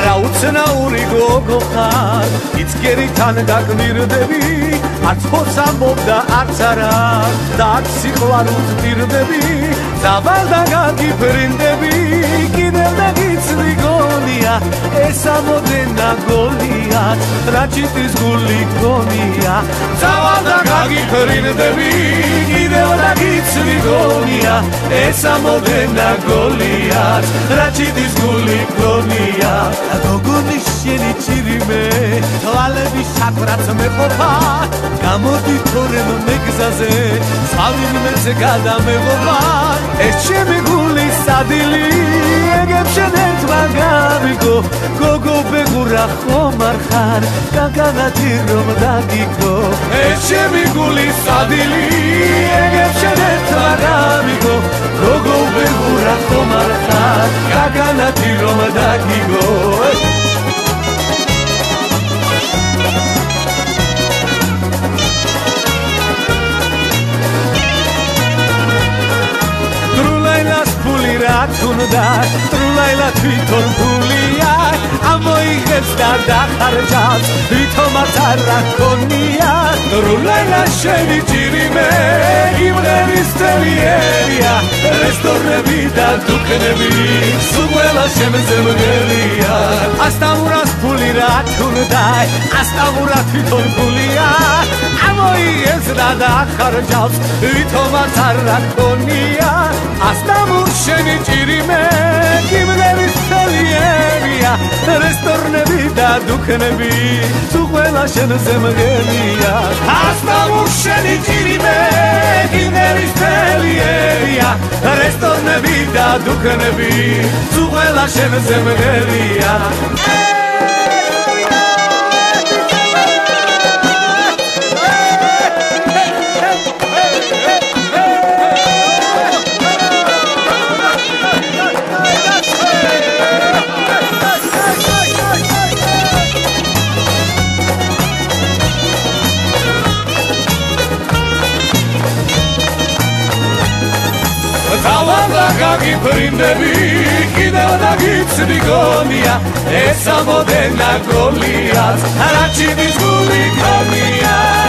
არაუცნაური გოგო ხარ იცქერითან გაგმირდები არც ხოს ამბობდა არც არა და არც სიყვარულს ვტირდები დავალ და გაგიფრინდები კიდევ და გიცრი გონია ეს ამოდენა გოლია რაჭიტის გული გონია დავალ და გაგიფრინდები კიდევ და გიცრი გონია ეს ამოდენა გოლია რაჭიტის გული გონია გოგონი შენი ჭირიმე თვალები შაქრაც მეყოფა გამოდი თორემ მეგზაზე სავინმეზე გადამეღობა ეს ჩემი გული სადილი ეგებ შენ ერთმა გამიგო გოგო ბეგურა ხომ არ ხარ კაკალათი რომ დაგიგო ეს ჩემი გული სადილი ეგებ შენ ერთმა გამიგო გოგო ბეგურა ხომ არ ხარ კაკალათი რომ დაგიგო თუნდა ტრულაილა თვითონ ფულია ამოიღებს და დახარჯავს თვითონაც არ რაქონია ტრულაილა შენი ჭირიმე იმღერის თელიერია რესტორნები და დუქნები სულ ყველა შემზე მგელია ასტამურას ფული რა თუნდა ასტამურა თვითონ ფულია ამოიღებს და დახარჯავს თვითონაც არ რაქონია ასტამურ შენი ჭირიმე იმღერის თელიერია რესტორნები და დუქნები სულ ყველა შემზე მგელია ასტამურ შენი ჭირიმე იმღერის თელიერია რესტორნები და დუქნები სულ ყველა შემზე მგელია გაგიფრინდები კიდევ და გიცრი გონია ეს ამოდენა გოლია რაჭინის გული გონია